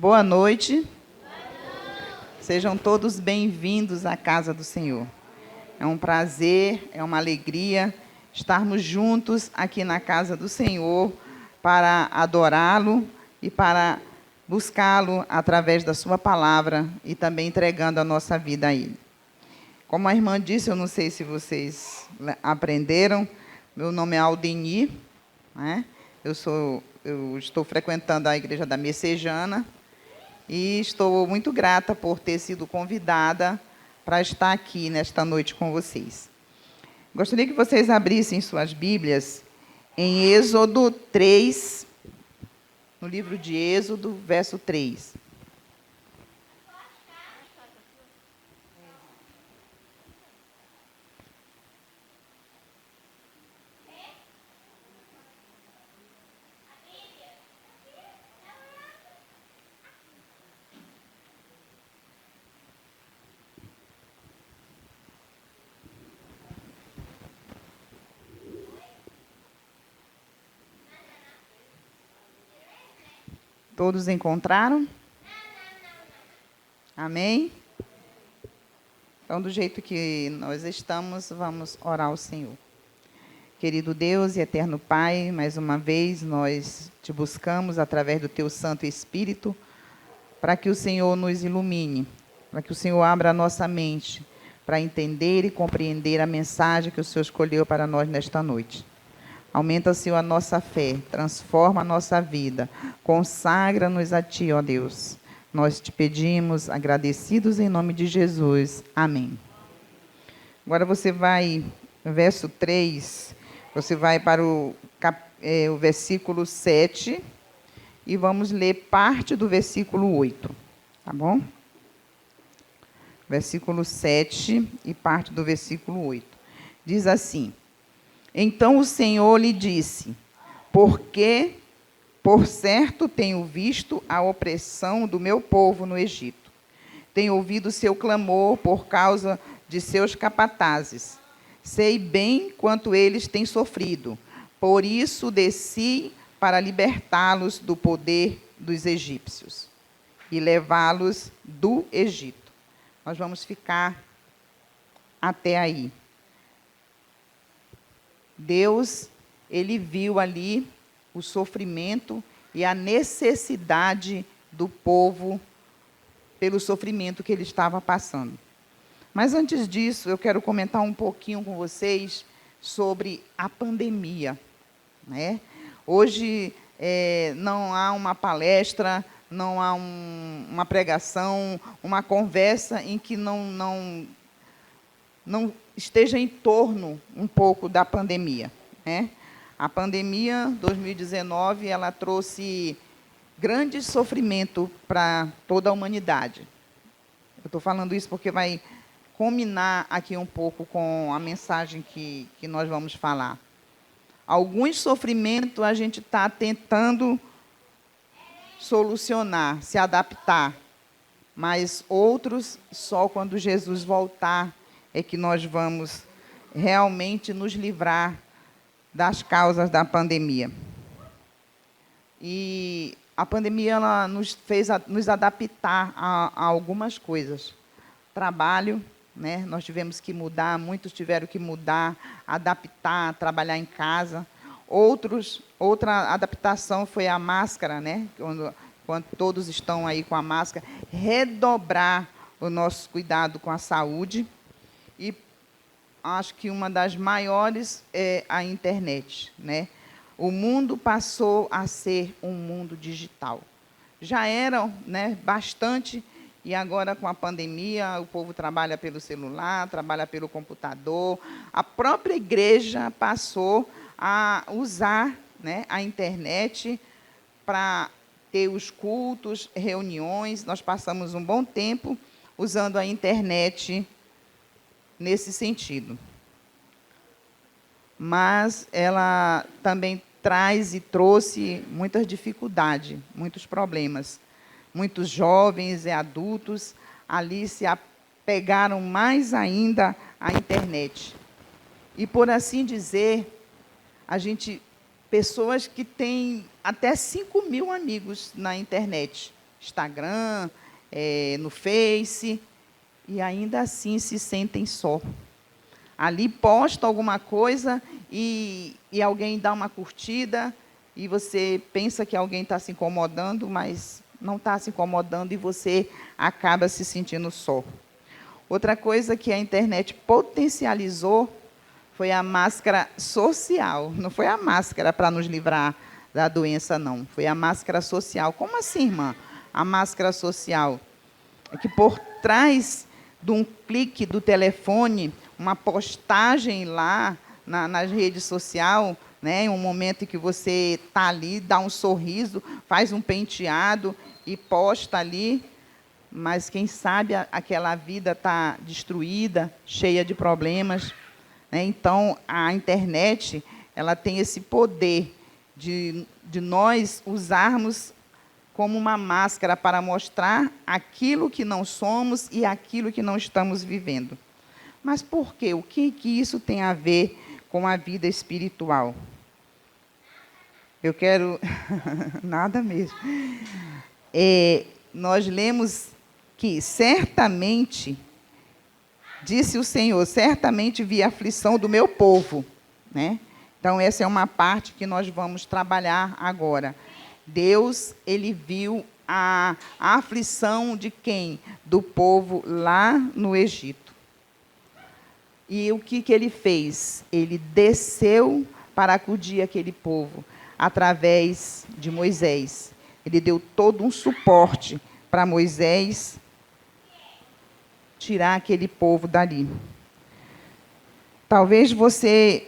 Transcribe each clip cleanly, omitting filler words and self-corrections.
Boa noite. Sejam todos bem-vindos à casa do Senhor. É um prazer, é uma alegria estarmos juntos aqui na casa do Senhor para adorá-lo e para buscá-lo através da sua palavra e também entregando a nossa vida a Ele. Como a irmã disse, eu não sei se vocês aprenderam, meu nome é Aldenir, né? Eu estou frequentando a igreja da Messejana e estou muito grata por ter sido convidada para estar aqui nesta noite com vocês. Gostaria que vocês abrissem suas Bíblias em Êxodo 3, no livro de Êxodo, verso 3. Todos encontraram? Amém? Então, do jeito que nós estamos, vamos orar ao Senhor. Querido Deus e eterno Pai, mais uma vez nós te buscamos através do teu Santo Espírito para que o Senhor nos ilumine, para que o Senhor abra a nossa mente para entender e compreender a mensagem que o Senhor escolheu para nós nesta noite. Aumenta, Senhor, a nossa fé, transforma a nossa vida, consagra-nos a Ti, ó Deus. Nós te pedimos, agradecidos em nome de Jesus. Amém. Agora você vai, verso 3, você vai para o versículo 7 e vamos ler parte do versículo 8, tá bom? Versículo 7 e parte do versículo 8. Diz assim: Então o Senhor lhe disse, porque, por certo, tenho visto a opressão do meu povo no Egito. Tenho ouvido seu clamor por causa de seus capatazes. Sei bem quanto eles têm sofrido. Por isso desci para libertá-los do poder dos egípcios e levá-los do Egito. Nós vamos ficar até aí. Deus, ele viu ali o sofrimento e a necessidade do povo pelo sofrimento que ele estava passando. Mas antes disso, eu quero comentar um pouquinho com vocês sobre a pandemia, né? Hoje não há uma palestra, não há uma pregação, uma conversa em que não esteja em torno um pouco da pandemia, né? A pandemia 2019, ela trouxe grande sofrimento para toda a humanidade. Eu estou falando isso porque vai combinar aqui um pouco com a mensagem que nós vamos falar. Alguns sofrimentos a gente está tentando solucionar, se adaptar, mas outros, só quando Jesus voltar, é que nós vamos realmente nos livrar das causas da pandemia. E a pandemia ela nos fez nos adaptar a algumas coisas. Trabalho, né? Nós tivemos que mudar, muitos tiveram que mudar, adaptar, trabalhar em casa. Outra adaptação foi a máscara, né? Quando todos estão aí com a máscara, redobrar o nosso cuidado com a saúde. E acho que uma das maiores é a internet, né? O mundo passou a ser um mundo digital. Já era, né, bastante, e agora com a pandemia, o povo trabalha pelo celular, trabalha pelo computador. A própria igreja passou a usar, né, a internet para ter os cultos, reuniões. Nós passamos um bom tempo usando a internet nesse sentido. Mas ela também traz e trouxe muitas dificuldades, muitos problemas. Muitos jovens e adultos ali se apegaram mais ainda à internet. E, por assim dizer, pessoas que têm até 5.000 amigos na internet. Instagram, no Face, e ainda assim se sentem só. Ali posta alguma coisa e alguém dá uma curtida, e você pensa que alguém está se incomodando, mas não está se incomodando, e você acaba se sentindo só. Outra coisa que a internet potencializou foi a máscara social. Não foi a máscara para nos livrar da doença, não. Foi a máscara social. Como assim, irmã? A máscara social é que por trás de um clique do telefone, uma postagem lá nas redes sociais, né, um momento em que você está ali, dá um sorriso, faz um penteado e posta ali, mas quem sabe aquela vida está destruída, cheia de problemas, né? Então, a internet, ela tem esse poder de nós usarmos como uma máscara para mostrar aquilo que não somos e aquilo que não estamos vivendo. Mas por quê? O que isso tem a ver com a vida espiritual? Eu quero... Nada mesmo. Nós lemos que certamente, disse o Senhor, certamente vi a aflição do meu povo, né? Então, essa é uma parte que nós vamos trabalhar agora. Deus, ele viu a aflição de quem? Do povo lá no Egito. E o que ele fez? Ele desceu para acudir aquele povo, através de Moisés. Ele deu todo um suporte para Moisés tirar aquele povo dali. Talvez você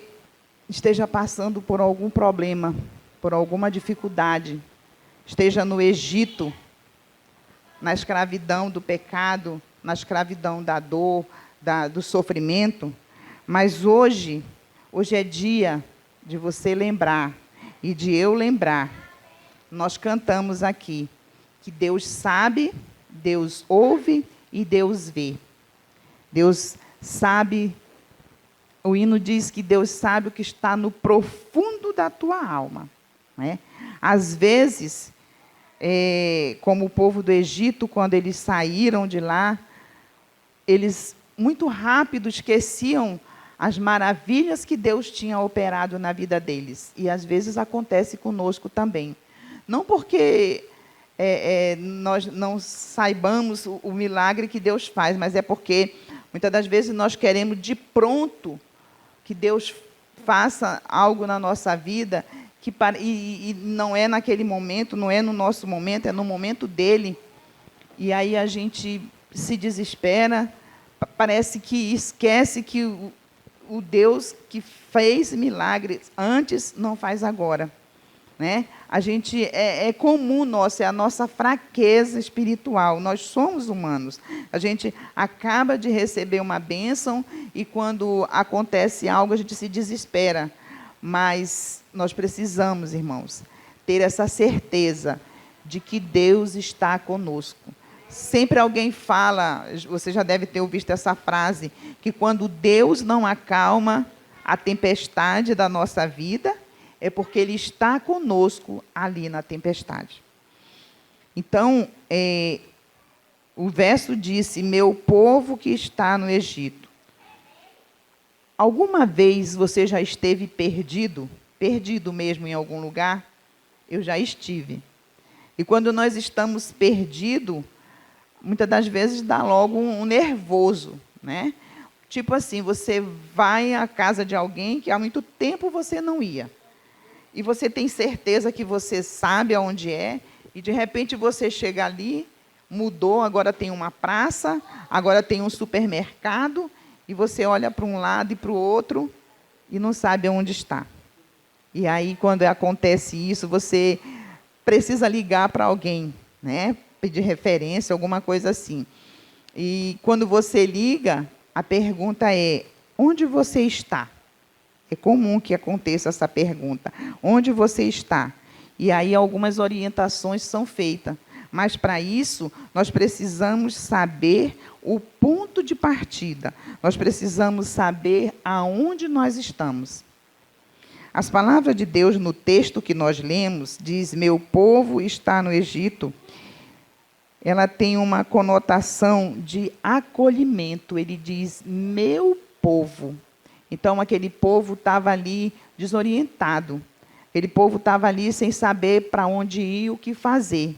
esteja passando por algum problema, por alguma dificuldade, esteja no Egito, na escravidão do pecado, na escravidão da dor, do sofrimento, mas hoje é dia de você lembrar, e de eu lembrar. Nós cantamos aqui, que Deus sabe, Deus ouve e Deus vê. Deus sabe, o hino diz que Deus sabe o que está no profundo da tua alma, né? Às vezes, como o povo do Egito, quando eles saíram de lá, eles muito rápido esqueciam as maravilhas que Deus tinha operado na vida deles. E às vezes acontece conosco também. Não porque nós não saibamos o milagre que Deus faz, mas é porque muitas das vezes nós queremos de pronto que Deus faça algo na nossa vida, e não é naquele momento, não é no nosso momento, é no momento dele. E aí a gente se desespera, parece que esquece que o Deus que fez milagres antes não faz agora, né? A gente é comum nosso, é a nossa fraqueza espiritual. Nós somos humanos. A gente acaba de receber uma bênção e quando acontece algo a gente se desespera. Mas nós precisamos, irmãos, ter essa certeza de que Deus está conosco. Sempre alguém fala, você já deve ter ouvido essa frase, que quando Deus não acalma a tempestade da nossa vida, é porque Ele está conosco ali na tempestade. Então, o verso disse, meu povo que está no Egito. Alguma vez você já esteve perdido? Perdido mesmo em algum lugar? Eu já estive. E quando nós estamos perdidos, muitas das vezes dá logo um nervoso, né? Tipo assim, você vai à casa de alguém que há muito tempo você não ia. E você tem certeza que você sabe aonde é, e de repente você chega ali, mudou, agora tem uma praça, agora tem um supermercado, e você olha para um lado e para o outro e não sabe onde está. E aí, quando acontece isso, você precisa ligar para alguém, né? Pedir referência, alguma coisa assim. E quando você liga, a pergunta é, onde você está? É comum que aconteça essa pergunta. Onde você está? E aí algumas orientações são feitas. Mas para isso, nós precisamos saber o ponto de partida. Nós precisamos saber aonde nós estamos. As palavras de Deus no texto que nós lemos, diz, meu povo está no Egito. ela tem uma conotação de acolhimento. Ele diz, meu povo. Então, aquele povo estava ali desorientado. Aquele povo estava ali sem saber para onde ir e o que fazer.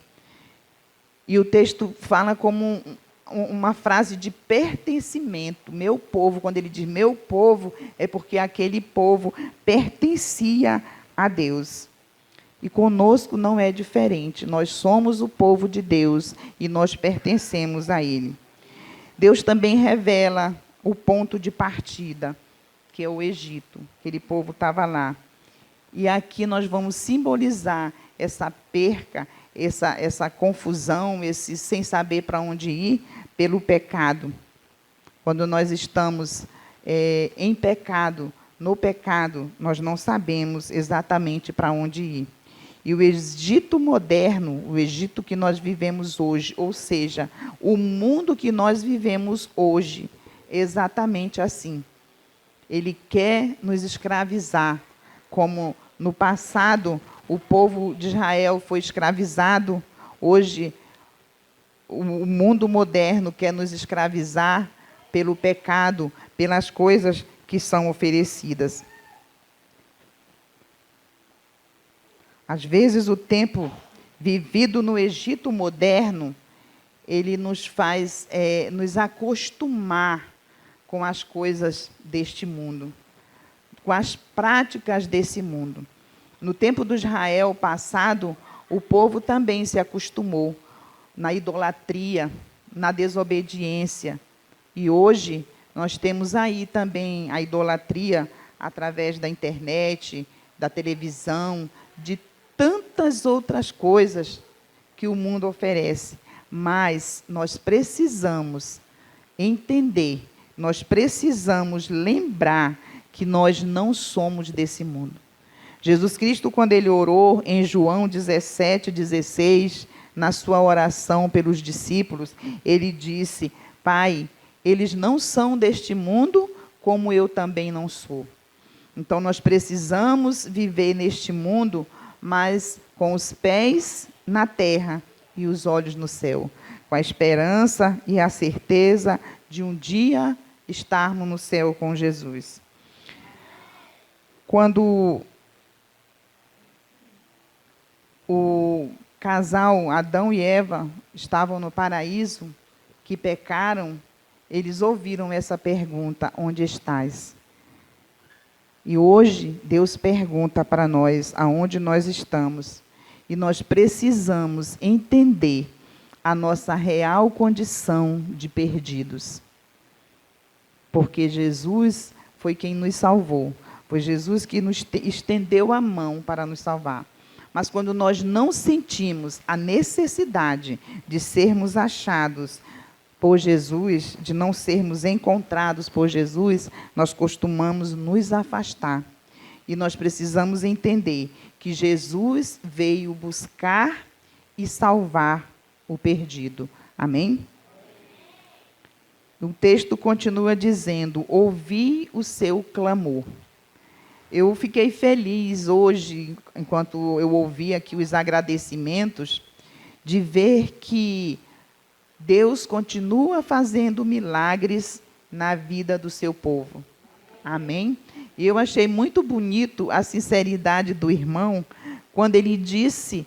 E o texto fala como uma frase de pertencimento. Meu povo, quando ele diz meu povo, é porque aquele povo pertencia a Deus. E conosco não é diferente. Nós somos o povo de Deus e nós pertencemos a Ele. Deus também revela o ponto de partida, que é o Egito. Aquele povo estava lá. E aqui nós vamos simbolizar essa perca, essa confusão, esse sem saber para onde ir, pelo pecado. Quando nós estamos em pecado, no pecado, nós não sabemos exatamente para onde ir. E o Egito moderno, o Egito que nós vivemos hoje, ou seja, o mundo que nós vivemos hoje, exatamente assim. Ele quer nos escravizar, como no passado o povo de Israel foi escravizado, hoje o mundo moderno quer nos escravizar pelo pecado, pelas coisas que são oferecidas. Às vezes o tempo vivido no Egito moderno, ele nos faz nos acostumar com as coisas deste mundo, com as práticas desse mundo. No tempo do Israel passado, o povo também se acostumou na idolatria, na desobediência. E hoje nós temos aí também a idolatria através da internet, da televisão, de tantas outras coisas que o mundo oferece. Mas nós precisamos entender, nós precisamos lembrar que nós não somos desse mundo. Jesus Cristo, quando ele orou em João 17:16, na sua oração pelos discípulos, ele disse, Pai, eles não são deste mundo, como eu também não sou. Então, nós precisamos viver neste mundo, mas com os pés na terra e os olhos no céu, com a esperança e a certeza de um dia estarmos no céu com Jesus. Quando o casal Adão e Eva estavam no paraíso, que pecaram, eles ouviram essa pergunta, onde estás? E hoje Deus pergunta para nós, aonde nós estamos. E nós precisamos entender a nossa real condição de perdidos. Porque Jesus foi quem nos salvou. Foi Jesus que nos estendeu a mão para nos salvar. Mas quando nós não sentimos a necessidade de sermos achados por Jesus, de não sermos encontrados por Jesus, nós costumamos nos afastar. E nós precisamos entender que Jesus veio buscar e salvar o perdido. Amém? O texto continua dizendo, ouvi o seu clamor. Eu fiquei feliz hoje, enquanto eu ouvi aqui os agradecimentos, de ver que Deus continua fazendo milagres na vida do seu povo. Amém? E eu achei muito bonito a sinceridade do irmão, quando ele disse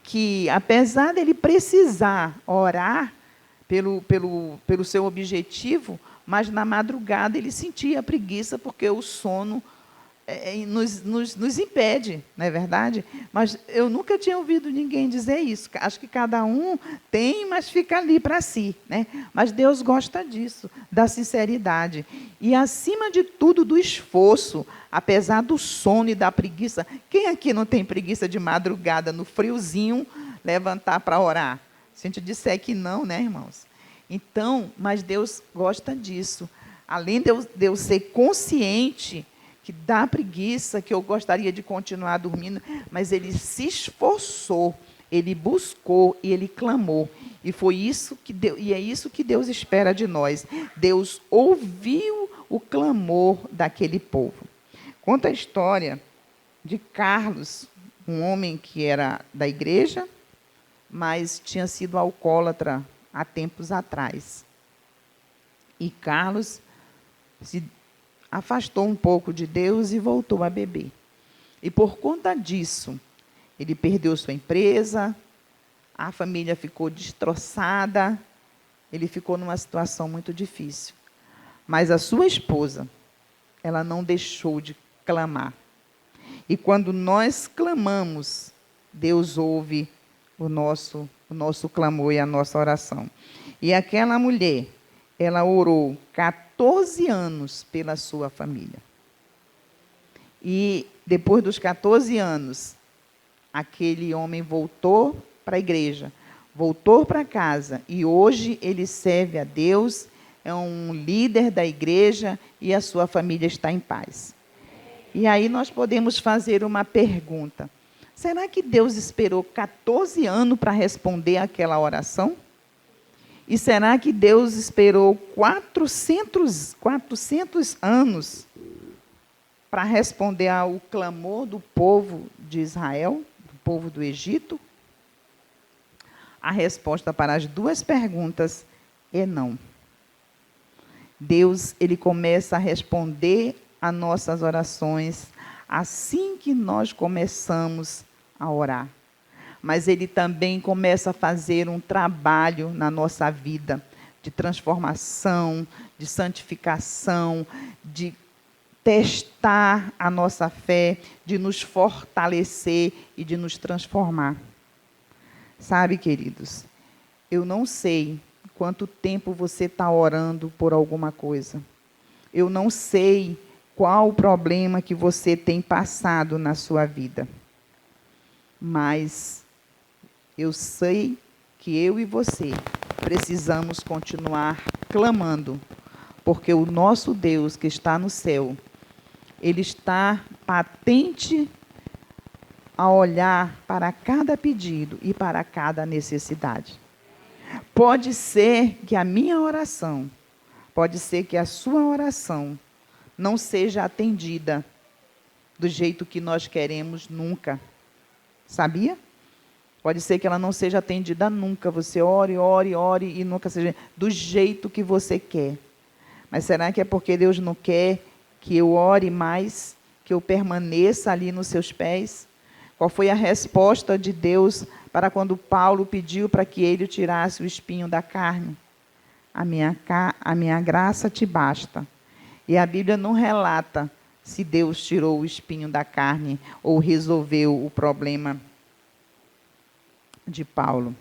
que, apesar dele precisar orar pelo seu objetivo, mas na madrugada ele sentia preguiça, porque o sono nos impede, não é verdade? Mas eu nunca tinha ouvido ninguém dizer isso. Acho que cada um tem, mas fica ali para si, né? Mas Deus gosta disso, da sinceridade. E, acima de tudo, do esforço, apesar do sono e da preguiça. Quem aqui não tem preguiça de madrugada, no friozinho, levantar para orar? Se a gente disser que não, né, irmãos? Então, mas Deus gosta disso. Além de eu ser consciente que dá preguiça, que eu gostaria de continuar dormindo, mas ele se esforçou, ele buscou e ele clamou. E foi isso que e é isso que Deus espera de nós. Deus ouviu o clamor daquele povo. Conta a história de Carlos, um homem que era da igreja, mas tinha sido alcoólatra há tempos atrás. E Carlos se afastou um pouco de Deus e voltou a beber. E por conta disso, ele perdeu sua empresa, a família ficou destroçada, ele ficou numa situação muito difícil. Mas a sua esposa, ela não deixou de clamar. E quando nós clamamos, Deus ouve o nosso clamor e a nossa oração. E aquela mulher, ela orou 14 anos pela sua família. E depois dos 14 anos, aquele homem voltou para a igreja, voltou para casa, e hoje ele serve a Deus, é um líder da igreja e a sua família está em paz. E aí nós podemos fazer uma pergunta. Será que Deus esperou 14 anos para responder aquela oração? E será que Deus esperou 400 anos para responder ao clamor do povo de Israel, do povo do Egito? A resposta para as duas perguntas é não. Deus, ele começa a responder a nossas orações assim que nós começamos a orar. Mas ele também começa a fazer um trabalho na nossa vida de transformação, de santificação, de testar a nossa fé, de nos fortalecer e de nos transformar. Sabe, queridos, eu não sei quanto tempo você está orando por alguma coisa. Eu não sei qual o problema que você tem passado na sua vida. Mas eu sei que eu e você precisamos continuar clamando, porque o nosso Deus que está no céu, ele está patente a olhar para cada pedido e para cada necessidade. Pode ser que a minha oração, pode ser que a sua oração não seja atendida do jeito que nós queremos nunca. Sabia? Pode ser que ela não seja atendida nunca. Você ore e nunca seja do jeito que você quer. Mas será que é porque Deus não quer que eu ore mais, que eu permaneça ali nos seus pés? Qual foi a resposta de Deus para quando Paulo pediu para que ele tirasse o espinho da carne? A minha graça te basta. E a Bíblia não relata se Deus tirou o espinho da carne ou resolveu o problema de Paulo.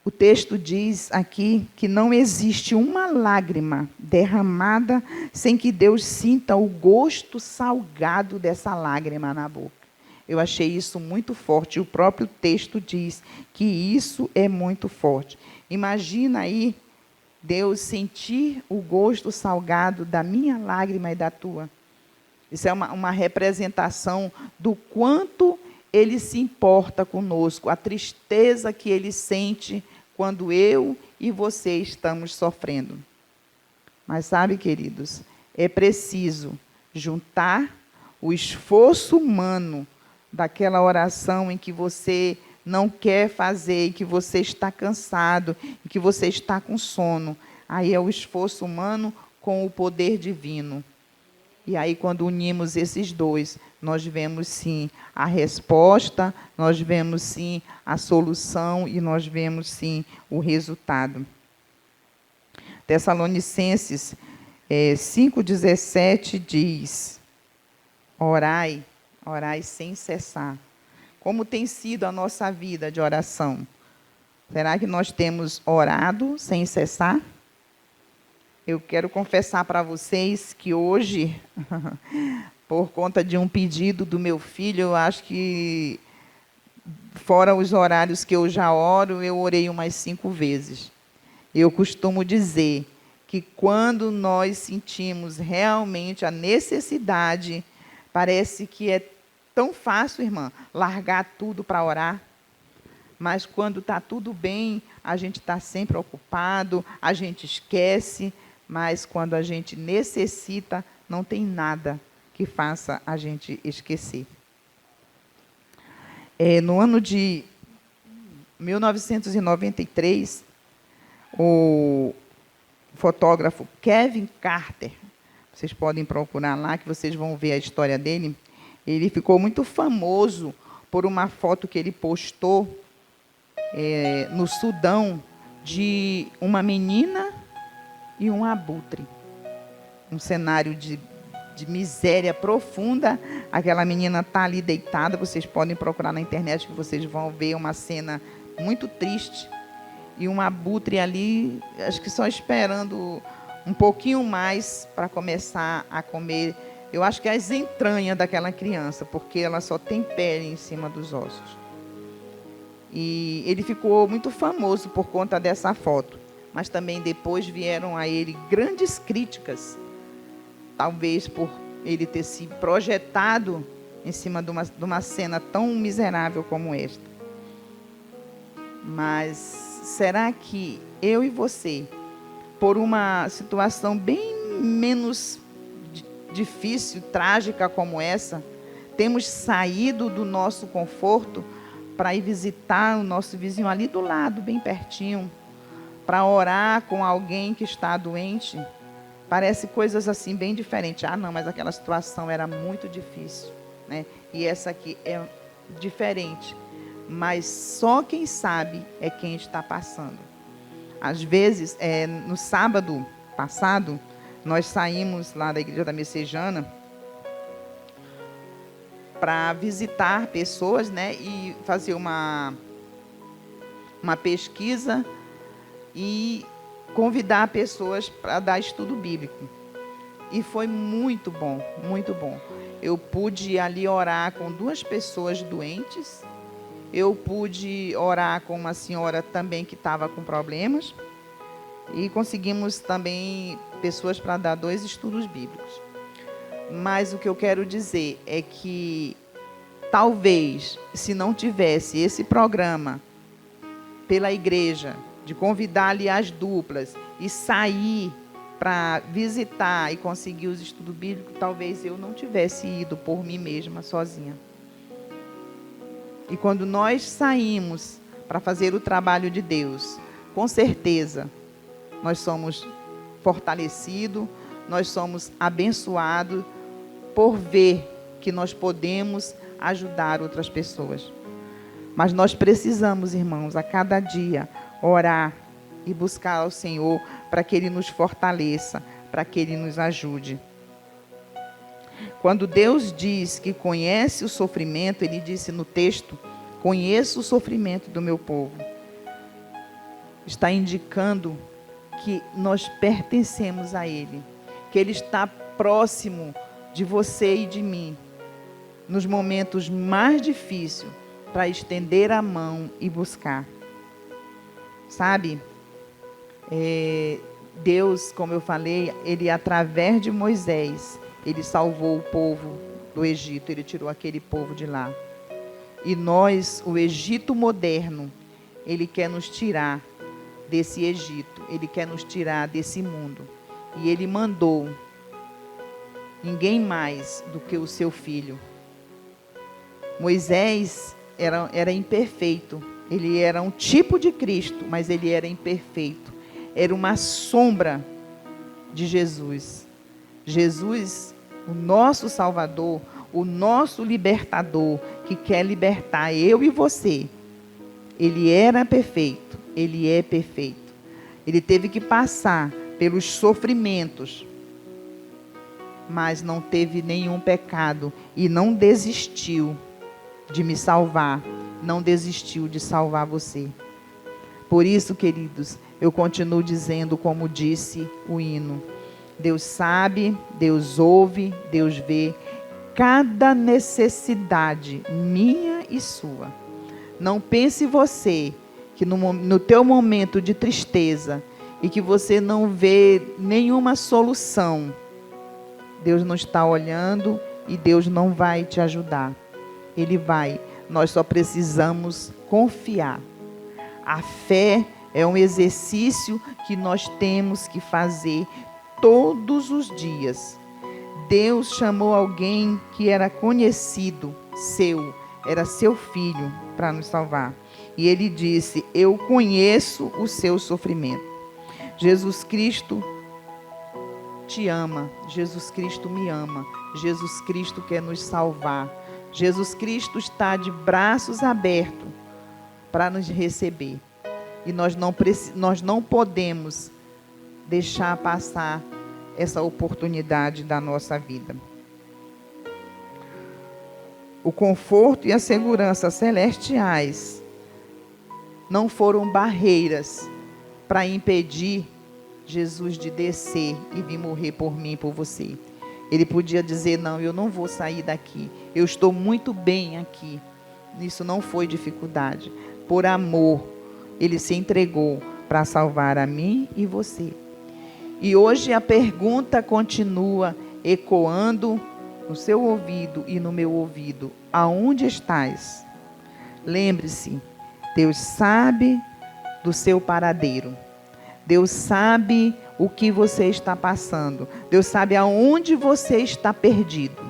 O texto diz aqui que não existe uma lágrima derramada sem que Deus sinta o gosto salgado dessa lágrima na boca. Eu achei isso muito forte. O próprio texto diz que isso é muito forte. Imagina aí Deus sentir o gosto salgado da minha lágrima e da tua. Isso é uma representação do quanto Ele se importa conosco, a tristeza que Ele sente quando eu e você estamos sofrendo. Mas sabe, queridos, é preciso juntar o esforço humano daquela oração em que você não quer fazer, em que você está cansado, em que você está com sono. Aí é o esforço humano com o poder divino. E aí, quando unimos esses dois, nós vemos sim a resposta, nós vemos sim a solução e nós vemos sim o resultado. Tessalonicenses 5,17 diz: orai sem cessar. Como tem sido a nossa vida de oração? Será que nós temos orado sem cessar? Eu quero confessar para vocês que hoje, por conta de um pedido do meu filho, eu acho que, fora os horários que eu já oro, eu orei umas 5 vezes. Eu costumo dizer que quando nós sentimos realmente a necessidade, parece que é tão fácil, irmã, largar tudo para orar. Mas quando está tudo bem, a gente está sempre ocupado, a gente esquece. Mas quando a gente necessita, não tem nada que faça a gente esquecer. No ano de 1993, o fotógrafo Kevin Carter, vocês podem procurar lá, que vocês vão ver a história dele. Ele ficou muito famoso por uma foto que ele postou no Sudão de uma menina e um abutre. Um cenário de miséria profunda. Aquela menina está ali deitada, vocês podem procurar na internet que vocês vão ver uma cena muito triste. E um abutre ali, acho que só esperando um pouquinho mais para começar a comer, eu acho que as entranhas daquela criança, porque ela só tem pele em cima dos ossos. E ele ficou muito famoso por conta dessa foto. Mas também depois vieram a ele grandes críticas, talvez por ele ter se projetado em cima de uma cena tão miserável como esta. Mas será que eu e você, por uma situação bem menos difícil, trágica como essa, temos saído do nosso conforto para ir visitar o nosso vizinho ali do lado, bem pertinho, para orar com alguém que está doente? Parece coisas assim bem diferentes. Ah, não, mas aquela situação era muito difícil, né? E essa aqui é diferente. Mas só quem sabe é quem está passando. Às vezes, no sábado passado, nós saímos lá da igreja da Messejana para visitar pessoas, né? E fazer uma pesquisa e convidar pessoas para dar estudo bíblico. E foi muito bom, muito bom. Eu pude ali orar com 2 pessoas doentes. Eu pude orar com uma senhora também que estava com problemas. E conseguimos também pessoas para dar 2 estudos bíblicos. Mas o que eu quero dizer é que talvez, se não tivesse esse programa pela igreja, de convidar ali as duplas e sair para visitar e conseguir os estudos bíblicos, talvez eu não tivesse ido por mim mesma, sozinha. E quando nós saímos para fazer o trabalho de Deus, com certeza, nós somos fortalecidos, nós somos abençoados por ver que nós podemos ajudar outras pessoas. Mas nós precisamos, irmãos, a cada dia, orar e buscar ao Senhor para que Ele nos fortaleça, para que Ele nos ajude. Quando Deus diz que conhece o sofrimento, Ele disse no texto, conheço o sofrimento do meu povo. Está indicando que nós pertencemos a Ele, que Ele está próximo de você e de mim, nos momentos mais difíceis, para estender a mão e buscar. Sabe, Deus, como eu falei, Ele através de Moisés, Ele salvou o povo do Egito, Ele tirou aquele povo de lá. E nós, o Egito moderno, Ele quer nos tirar desse Egito, Ele quer nos tirar desse mundo. E Ele mandou ninguém mais do que o seu filho. Moisés era imperfeito. Ele era um tipo de Cristo, mas ele era imperfeito. Era uma sombra de Jesus. Jesus, o nosso Salvador, o nosso libertador, que quer libertar eu e você. Ele era perfeito, ele é perfeito. Ele teve que passar pelos sofrimentos, mas não teve nenhum pecado e não desistiu de me salvar, não desistiu de salvar você. Por isso, queridos, eu continuo dizendo, como disse o hino, Deus sabe, Deus ouve, Deus vê cada necessidade minha e sua. Não pense você que no teu momento de tristeza e que você não vê nenhuma solução, Deus não está olhando e Deus não vai te ajudar. Ele vai. Nós só precisamos confiar. A fé é um exercício que nós temos que fazer todos os dias. Deus chamou alguém que era conhecido, era seu filho, para nos salvar. E ele disse: eu conheço o seu sofrimento. Jesus Cristo te ama, Jesus Cristo me ama, Jesus Cristo quer nos salvar. Jesus Cristo está de braços abertos para nos receber. E nós não podemos deixar passar essa oportunidade da nossa vida. O conforto e a segurança celestiais não foram barreiras para impedir Jesus de descer e vir morrer por mim e por você. Ele podia dizer: não, eu não vou sair daqui, eu estou muito bem aqui. Isso não foi dificuldade. Por amor, ele se entregou para salvar a mim e você. E hoje a pergunta continua ecoando no seu ouvido e no meu ouvido: aonde estás? Lembre-se, Deus sabe do seu paradeiro. Deus sabe o que você está passando. Deus sabe aonde você está perdido.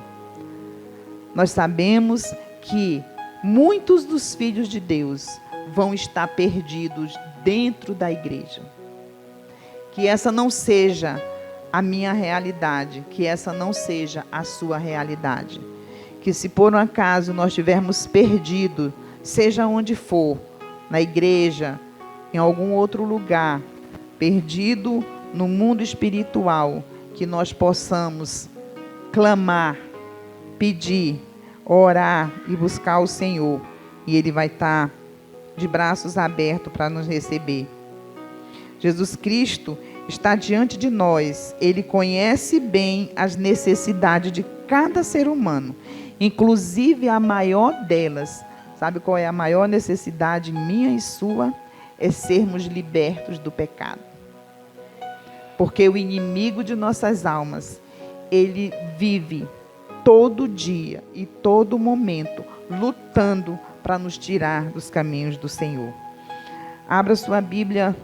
Nós sabemos que muitos dos filhos de Deus vão estar perdidos dentro da igreja. Que essa não seja a minha realidade, que essa não seja a sua realidade. Que se por um acaso nós estivermos perdidos, seja onde for, na igreja, em algum outro lugar, perdido no mundo espiritual, que nós possamos clamar, pedir, orar e buscar o Senhor. E Ele vai estar de braços abertos para nos receber. Jesus Cristo está diante de nós. Ele conhece bem as necessidades de cada ser humano, inclusive a maior delas. Sabe qual é a maior necessidade minha e sua? É sermos libertos do pecado. Porque o inimigo de nossas almas, ele vive todo dia e todo momento lutando para nos tirar dos caminhos do Senhor. Abra sua Bíblia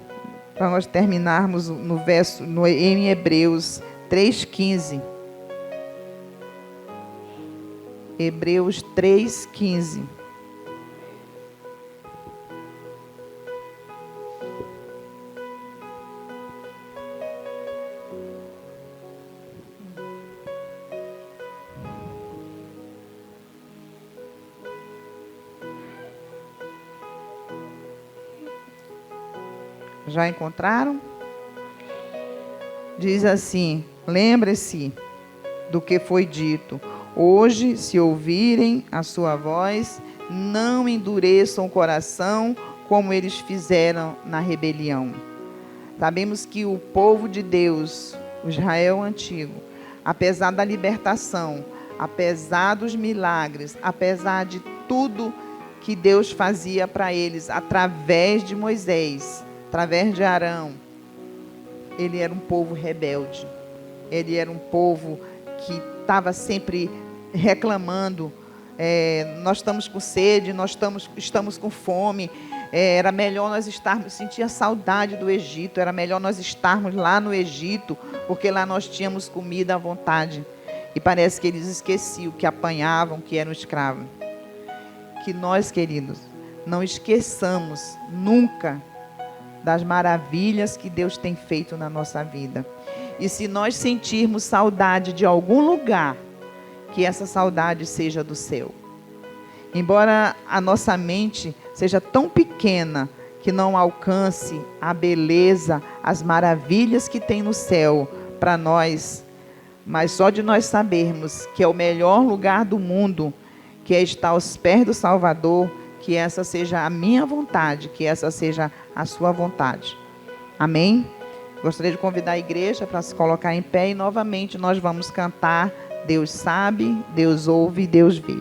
para nós terminarmos em Hebreus 3,15. Hebreus 3,15. Já encontraram? Diz assim: lembre-se do que foi dito. Hoje, se ouvirem a sua voz, não endureçam o coração como eles fizeram na rebelião. Sabemos que o povo de Deus, o Israel antigo, apesar da libertação, apesar dos milagres, apesar de tudo que Deus fazia para eles através de Moisés, através de Arão, ele era um povo rebelde. Ele era um povo que estava sempre reclamando. Nós estamos com sede, nós estamos com fome. Era melhor nós estarmos, sentia saudade do Egito. Era melhor nós estarmos lá no Egito, porque lá nós tínhamos comida à vontade. E parece que eles esqueciam que apanhavam, que eram escravos. Que nós, queridos, não esqueçamos nunca das maravilhas que Deus tem feito na nossa vida. E se nós sentirmos saudade de algum lugar, que essa saudade seja do céu. Embora a nossa mente seja tão pequena que não alcance a beleza, as maravilhas que tem no céu para nós, mas só de nós sabermos que é o melhor lugar do mundo, que é estar aos pés do Salvador, que essa seja a minha vontade, que essa seja a sua vontade. Amém? Gostaria de convidar a igreja para se colocar em pé e novamente nós vamos cantar Deus sabe, Deus ouve, Deus vê.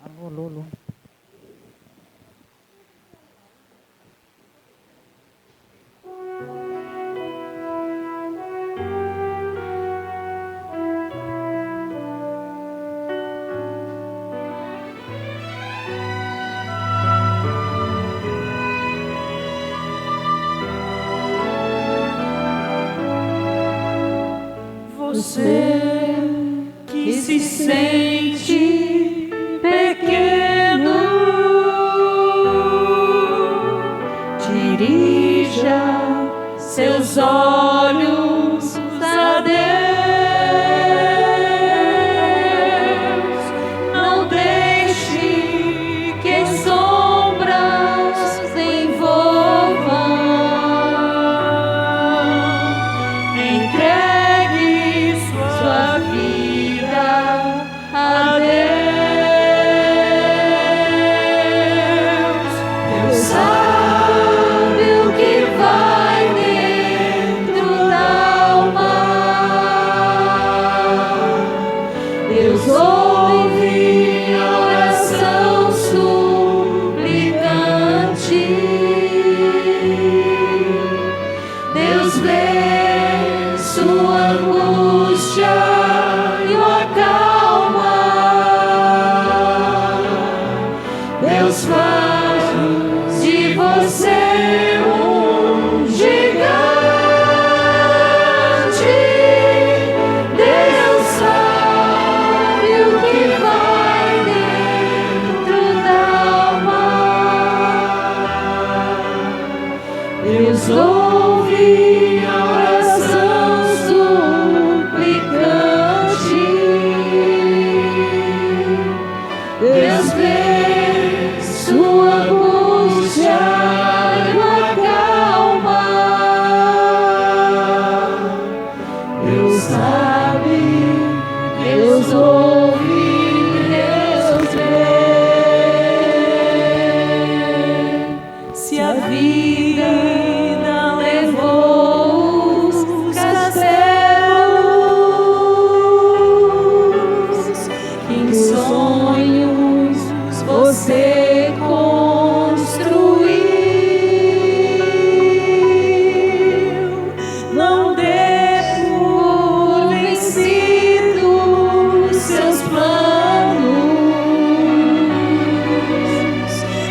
Alô, alô, alô. você que se sente pequeno, dirija seus olhos a Deus. Não deixe que as sombras envolvam. Entregue sua vida a Deus. Deus sabe o que vai dentro da alma. Deus ouve a oração suplicante. Deus vê sua angústia e o acalma. Deus faz de você um gigante. Deus sabe o que vai dentro da alma. Deus ouve a oração suplicante. Deus vê sua angústia e o acalma. Deus sabe, Deus ouve, Deus vê. Se a vida levou os castelos que em sonhos você construiu, não dê por vencidos seus planos.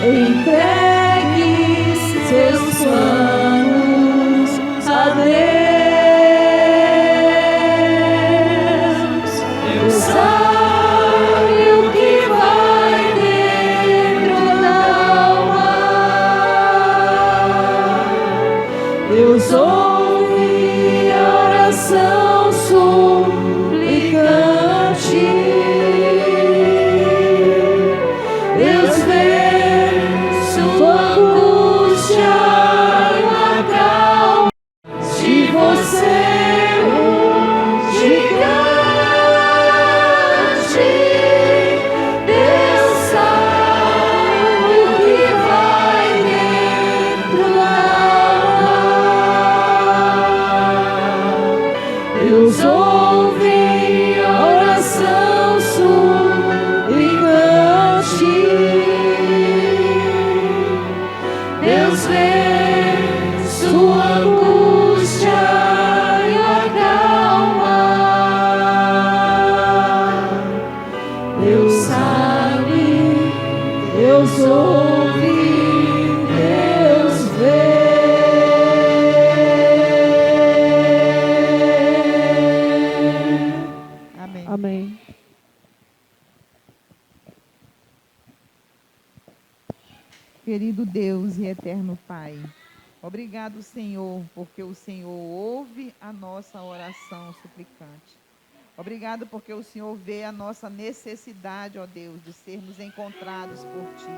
Entregue seus planos a Deus. Deus sabe o que vai dentro da alma. Deus ouve a oração suplicante. Deus vê sua angústia e o acalma. Se você um gigante, Deus sabe o que vai dentro da alma. Deus ouve a oração suplicante. Deus vê sua angústia e o acalma. Deus sabe, Deus ouve, Deus vê. Amém. Amém. Querido Deus e eterno Pai, obrigado, Senhor, porque o Senhor ouve a nossa oração suplicante. Obrigado porque o Senhor vê a nossa necessidade, ó Deus, de sermos encontrados por Ti.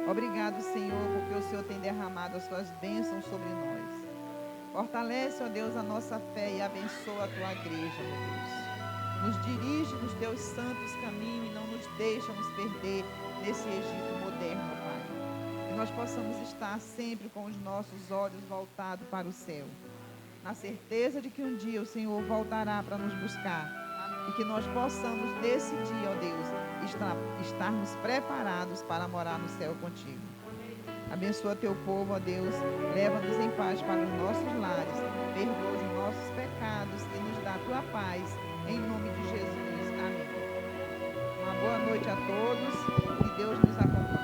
Obrigado, Senhor, porque o Senhor tem derramado as Suas bênçãos sobre nós. Fortalece, ó Deus, a nossa fé e abençoa a Tua igreja, meu Deus. Nos dirige nos Teus santos caminhos e não nos deixa nos perder nesse Egito moderno, Pai. Que nós possamos estar sempre com os nossos olhos voltados para o céu, na certeza de que um dia o Senhor voltará para nos buscar e que nós possamos nesse dia, ó Deus, estarmos preparados para morar no céu contigo. Abençoa teu povo, ó Deus, leva-nos em paz para os nossos lares, perdoa os nossos pecados e nos dá a tua paz, em nome de Jesus. Amém. Uma boa noite a todos, que Deus nos acompanhe.